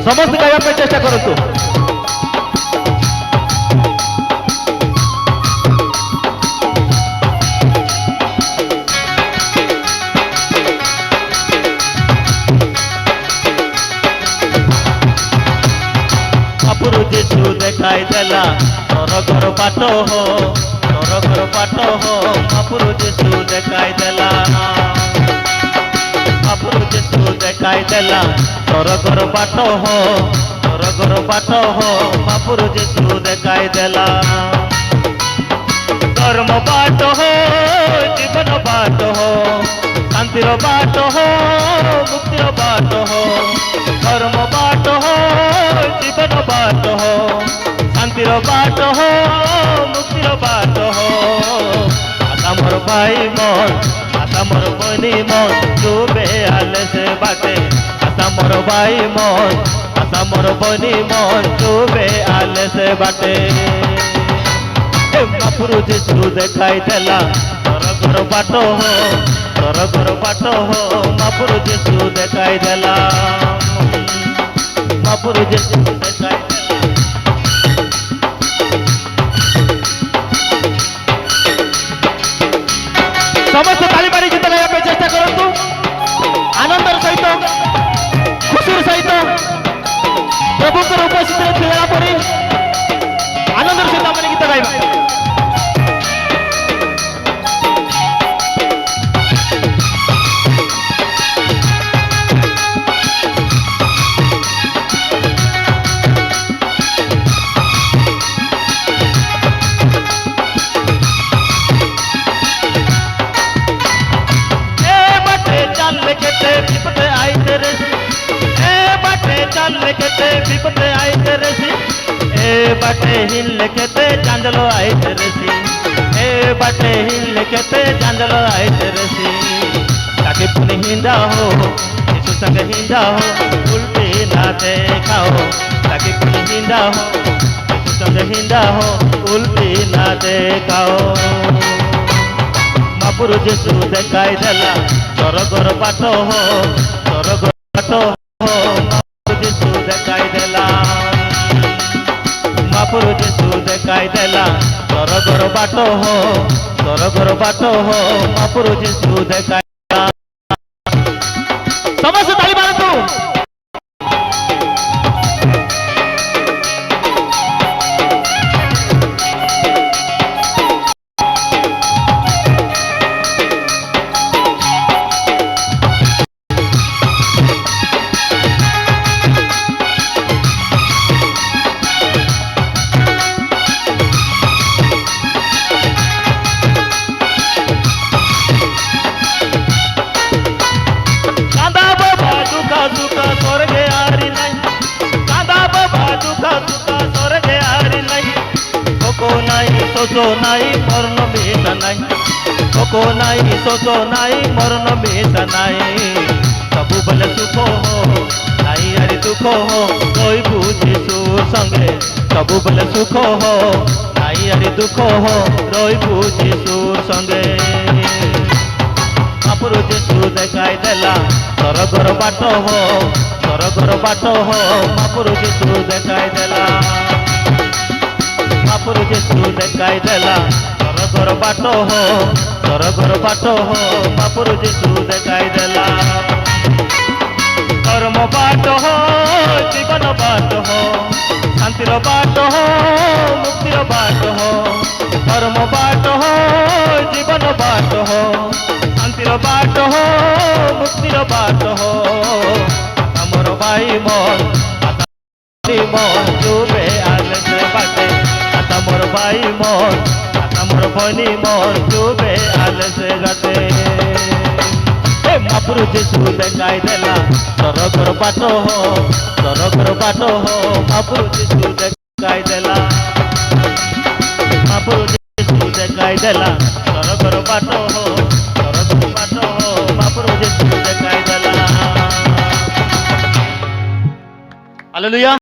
समस्त गाइबा पे चेष्टा करतु। महाप्रभु जेसु देखाई देला स्वर्गर बाट हो, स्वर्गर बाट हो। महाप्रभु जेसु देखाई देला, महाप्रभु जेसु देखाई देला स्वर्गर बाट हो, स्वर्गर बाट हो। महाप्रभु जेसु देखाई देला धर्म बाट हो, जीवन बाट हो, शांतिर बाट हो, मुक्तिर बाट हो। धर्म बाट हो, जीवन बाट हो, शांतिर बाट हो, मुक्तिर बाट हो। आता मोर भाई मन, आता मोर बनी मन, डूबे आले से बाटे। आता मोर भाई मन, आता मोर बनी मन, डूबे आले से बाटे। महाप्रभु जेसु देखाई देला स्वर्गर बाट हो, स्वर्गर बाट हो। महाप्रभु जेसु देखाई देला, महाप्रभु जेसु देखाई देला। समस्त ताली मारी गीत गाइबा पे चेष्टा करतु। आनंदर सहित खुशीर सहित प्रभुकर उपस्थित थिला परी आनंदर सहित आमे गीत गाइबा। विपद आई तेरे से, ए बाटे चल केते विपद आई तेरे से। ए बाटे हिल केते चांदलो आई तेरे से, ए बाटे हिल केते चांदलो आई तेरे से। ताके पुनि हिंदा हो, यीशु संग हिंदा हो, उल्टी ना देखाओ। ताके पुनि हिंदा हो, यीशु संग हिंदा हो, उल्टी ना देखाओ। महाप्रभु जेसु देखाई देला स्वर्गर बाट हो, स्वर्गर बाट हो। महाप्रभु जेसु देखाई देला, महाप्रभु जेसु देखाई देला स्वर्गर बाट हो, स्वर्गर बाट हो। महाप्रभु जेसु देखाई देला। समस्त ताली मारतु। स्वर्गे आरी नहीं, कांदा बाबा दुखा दुखा स्वर्गे आरी नहीं। कोको नहीं सोचो नहीं मरण बेटा नहीं, कोको नहीं सोचो नहीं मरण बेटा नहीं। सबु बले सुख हो नहीं आरी दुख हो, कोई बुझे सुर संगे। सबु बले सुख हो नहीं आरी दुख हो, रोई बुझे सुर संगे। महाप्रभु जेसु देखाई देला स्वर्गर बाट हो, स्वर्गर बाट हो। महाप्रभु जेसु देखाई देला, महाप्रभु जेसु देखाई देला स्वर्गर बाट हो, स्वर्गर बाट हो। महाप्रभु जेसु देखाई देला धर्म बाट हो, जीवन बाट हो, शांतिर बाट हो, मुक्तिर बाट हो। धर्म बाट हो, जीवन बाट हो, शांतिर बाट हो, मुक्तिर बाट हो। आता मोर भाई मन, आता मन डूबे आले से बाटे। आता मोर भाई मन, आता मोर बनी मन डूबे आले से गाटे। महाप्रभु जेसु देखाई देला स्वर्गर बाट हो, स्वर्गर बाट हो। महाप्रभु जेसु देखाई देला, महाप्रभु जेसु देखाई देला स्वर्गर बाट हो, स्वर्गर बाट हो। महाप्रभु जेसु देखाई देला। हालेलुया।